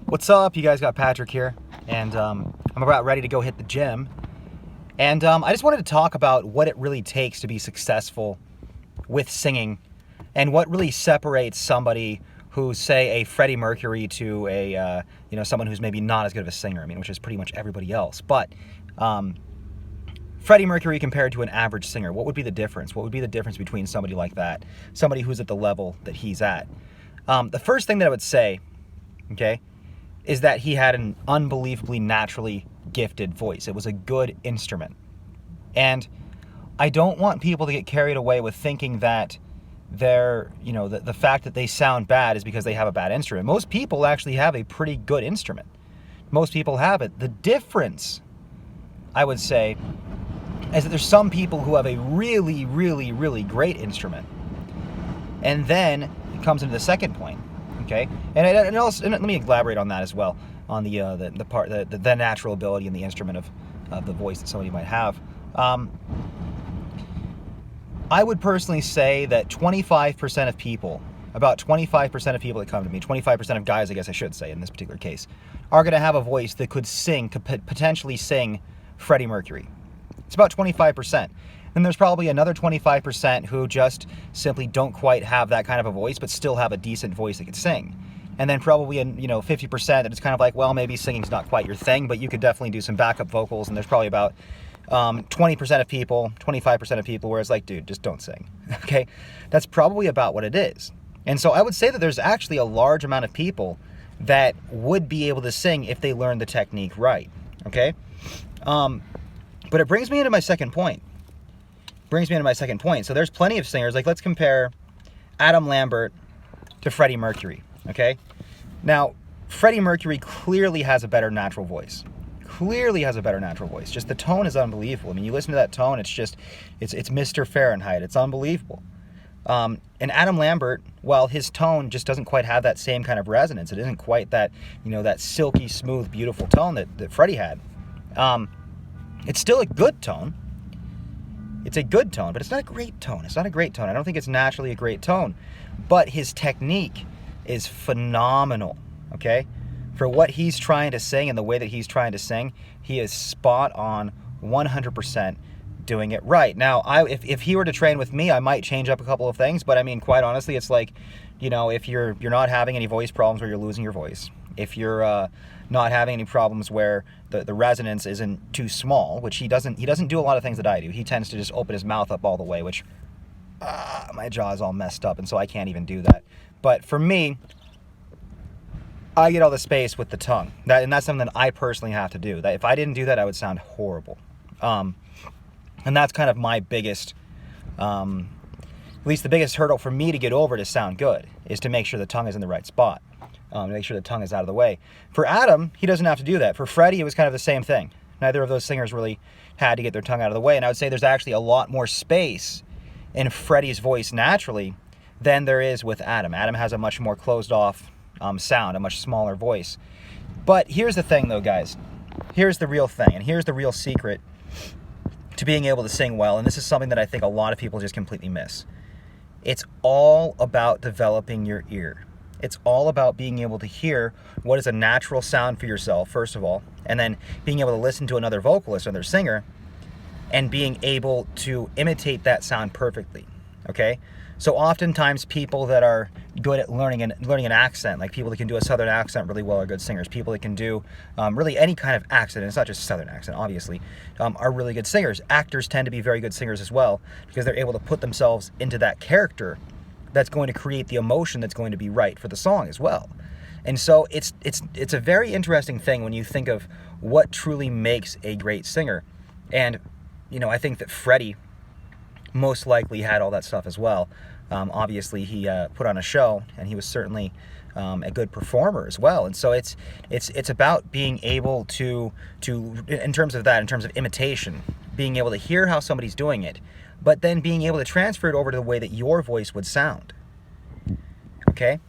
What's up? You guys got Patrick here, and I'm about ready to go hit the gym. And I just wanted to talk about what it really takes to be successful with singing, and what really separates somebody who's, say, a Freddie Mercury to a someone who's maybe not as good of a singer. I mean, which is pretty much everybody else. But Freddie Mercury compared to an average singer, what would be the difference? What would be the difference between somebody like that, somebody who's at the level that he's at? The first thing that I would say, okay, is that he had an unbelievably naturally gifted voice. It was a good instrument. And I don't want people to get carried away with thinking that the fact that they sound bad is because they have a bad instrument. Most people actually have a pretty good instrument. Most people have it. The difference, I would say, is that there's some people who have a really, really, really great instrument. And then it comes into the second point. Okay, and also let me elaborate on that as well, on the natural ability and the instrument of the voice that somebody might have. I would personally say that 25% of people, about 25% of people that come to me, 25% of guys, I guess I should say in this particular case, are going to have a voice that could potentially sing Freddie Mercury. It's about 25%. Then there's probably another 25% who just simply don't quite have that kind of a voice, but still have a decent voice that could sing. And then probably 50% that it's kind of like, well, maybe singing's not quite your thing, but you could definitely do some backup vocals. And there's probably about 20% of people, 25% of people where it's like, dude, just don't sing. Okay, that's probably about what it is. And so I would say that there's actually a large amount of people that would be able to sing if they learned the technique right. Okay, but it brings me into my second point. So there's plenty of singers. Like, let's compare Adam Lambert to Freddie Mercury, okay? Now, Freddie Mercury clearly has a better natural voice. Just the tone is unbelievable. I mean, you listen to that tone, it's Mr. Fahrenheit. It's unbelievable. And Adam Lambert, while his tone just doesn't quite have that same kind of resonance, it isn't quite that, that silky, smooth, beautiful tone that Freddie had. It's still a good tone. It's a good tone, but it's not a great tone. I don't think it's naturally a great tone. But his technique is phenomenal, okay? For what he's trying to sing and the way that he's trying to sing, he is spot on, 100% doing it right. Now, if he were to train with me, I might change up a couple of things, but I mean, quite honestly, it's like, if you're not having any voice problems where you're losing your voice, if you're not having any problems where the resonance isn't too small, which he doesn't do a lot of things that I do. He tends to just open his mouth up all the way, which my jaw is all messed up, and so I can't even do that. But for me, I get all the space with the tongue. That's something that I personally have to do. That if I didn't do that, I would sound horrible. And that's kind of my biggest, at least the biggest hurdle for me to get over to sound good, is to make sure the tongue is in the right spot. Make sure the tongue is out of the way. For Adam, he doesn't have to do that. For Freddie, it was kind of the same thing. Neither of those singers really had to get their tongue out of the way. And I would say there's actually a lot more space in Freddie's voice naturally than there is with Adam. Adam has a much more closed off sound, a much smaller voice. But here's the thing though, guys. Here's the real thing, and here's the real secret to being able to sing well. And this is something that I think a lot of people just completely miss. It's all about developing your ear. It's all about being able to hear what is a natural sound for yourself, first of all, and then being able to listen to another vocalist, another singer, and being able to imitate that sound perfectly, okay? So oftentimes people that are good at learning an accent, like people that can do a southern accent really well are good singers. People that can do really any kind of accent, and it's not just a southern accent, obviously, are really good singers. Actors tend to be very good singers as well because they're able to put themselves into that character that's going to create the emotion that's going to be right for the song as well. And so it's a very interesting thing when you think of what truly makes a great singer. And, I think that Freddie most likely had all that stuff as well. Obviously, he put on a show, and he was certainly a good performer as well. And so it's about being able to in terms of imitation, being able to hear how somebody's doing it, but then being able to transfer it over to the way that your voice would sound. Okay?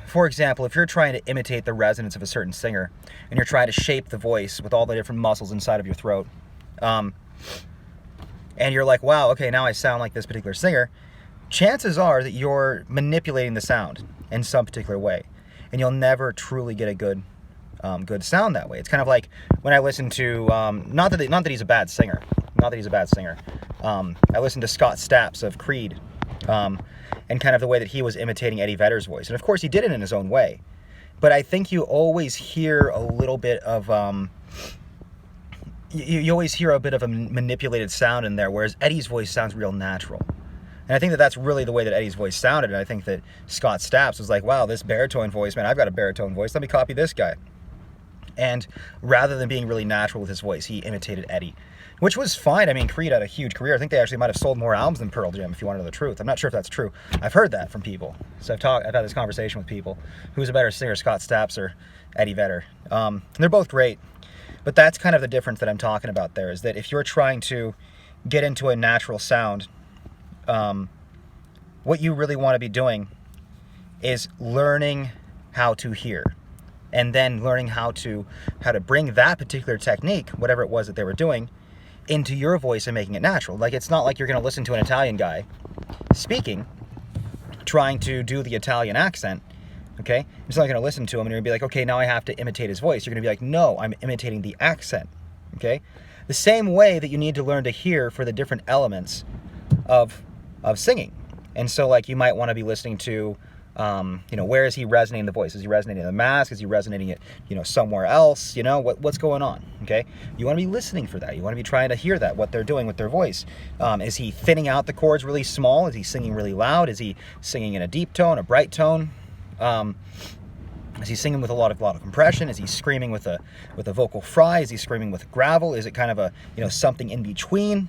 For example, if you're trying to imitate the resonance of a certain singer, and you're trying to shape the voice with all the different muscles inside of your throat, and you're like, wow, okay, now I sound like this particular singer, chances are that you're manipulating the sound in some particular way. and you'll never truly get a good sound that way. It's kind of like when I listen to not that he's a bad singer, I listened to Scott Stapp of Creed, and kind of the way that he was imitating Eddie Vedder's voice, and of course he did it in his own way. But I think you always hear a little bit of you always hear a bit of a manipulated sound in there, whereas Eddie's voice sounds real natural. And I think that that's really the way that Eddie's voice sounded. And I think that Scott Stapp was like, wow, this baritone voice, man, I've got a baritone voice. Let me copy this guy. And rather than being really natural with his voice, he imitated Eddie, which was fine. I mean, Creed had a huge career. I think they actually might have sold more albums than Pearl Jam, if you want to know the truth. I'm not sure if that's true. I've heard that from people. So I've had this conversation with people. Who's a better singer, Scott Stapp or Eddie Vedder? They're both great. But that's kind of the difference that I'm talking about there, is that if you're trying to get into a natural sound, what you really want to be doing is learning how to hear, and then learning how to bring that particular technique, whatever it was that they were doing, into your voice and making it natural. Like, it's not like you're going to listen to an Italian guy speaking, trying to do the Italian accent, okay? You're not going to listen to him and you're going to be like, okay, now I have to imitate his voice. You're going to be like, no, I'm imitating the accent, okay? The same way that you need to learn to hear for the different elements of singing. And so, like, you might want to be listening to, where is he resonating the voice? Is he resonating in the mask? Is he resonating it, somewhere else? What's going on, okay? You want to be listening for that. You want to be trying to hear that, what they're doing with their voice. Is he thinning out the chords really small? Is he singing really loud? Is he singing in a deep tone, a bright tone? Is he singing with a lot of compression? Is he screaming with a vocal fry? Is he screaming with gravel? Is it kind of a, something in between?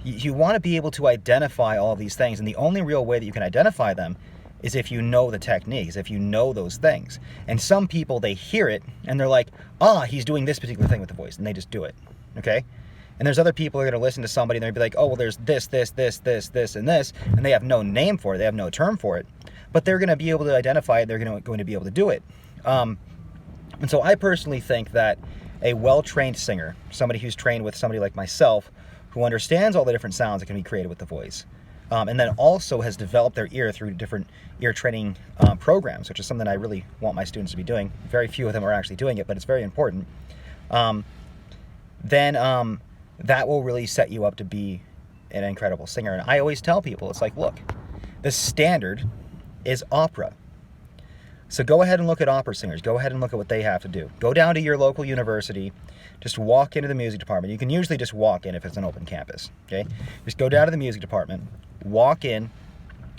You want to be able to identify all of these things, and the only real way that you can identify them is if you know the techniques, if you know those things. And some people, they hear it, and they're like, he's doing this particular thing with the voice, and they just do it, okay? And there's other people who are going to listen to somebody, and they'll be like, oh, well, there's this, and this, and they have no name for it, they have no term for it, but they're going to be able to identify it, they're going to be able to do it. And so I personally think that a well-trained singer, somebody who's trained with somebody like myself, who understands all the different sounds that can be created with the voice, and then also has developed their ear through different ear training programs, which is something I really want my students to be doing. Very few of them are actually doing it, but it's very important. Then that will really set you up to be an incredible singer. And I always tell people, it's like, look, the standard is opera. So go ahead and look at opera singers. Go ahead and look at what they have to do. Go down to your local university. Just walk into the music department. You can usually just walk in if it's an open campus, okay? Just go down to the music department, walk in,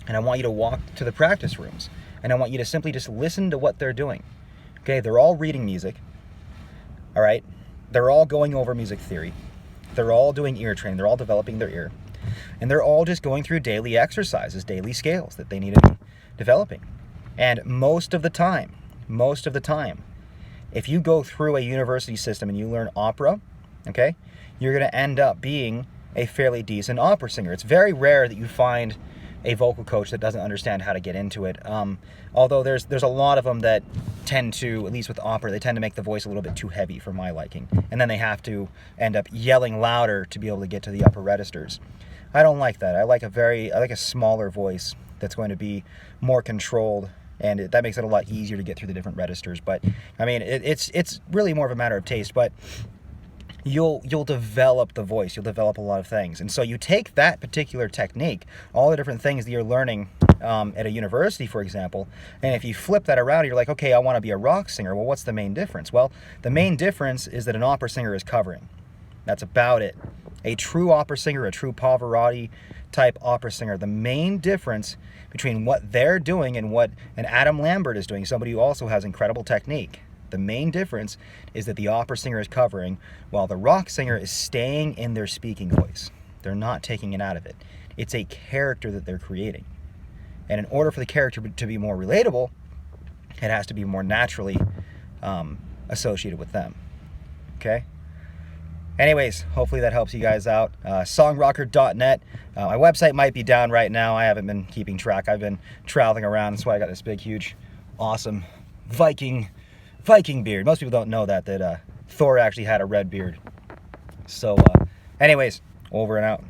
and I want you to walk to the practice rooms. And I want you to simply just listen to what they're doing, okay? They're all reading music, all right? They're all going over music theory. They're all doing ear training. They're all developing their ear. And they're all just going through daily exercises, daily scales that they need to be developing. And most of the time, if you go through a university system and you learn opera, okay, you're going to end up being a fairly decent opera singer. It's very rare that you find a vocal coach that doesn't understand how to get into it. Although there's a lot of them that tend to, at least with opera, they tend to make the voice a little bit too heavy for my liking. And then they have to end up yelling louder to be able to get to the upper registers. I don't like that. I like a smaller voice that's going to be more controlled, and that makes it a lot easier to get through the different registers. But I mean, it's really more of a matter of taste. But you'll develop the voice. You'll develop a lot of things. And so you take that particular technique, all the different things that you're learning at a university, for example, and if you flip that around, you're like, okay, I want to be a rock singer. Well, what's the main difference? Well, the main difference is that an opera singer is covering. That's about it. A true opera singer, a true Pavarotti type opera singer, the main difference between what they're doing and what an Adam Lambert is doing, somebody who also has incredible technique, the main difference is that the opera singer is covering while the rock singer is staying in their speaking voice. They're not taking it out of it. It's a character that they're creating. And in order for the character to be more relatable, it has to be more naturally associated with them. Okay? Anyways, hopefully that helps you guys out. Songrocker.net. My website might be down right now. I haven't been keeping track. I've been traveling around. That's why I got this big, huge, awesome Viking beard. Most people don't know that Thor actually had a red beard. So, anyways, over and out.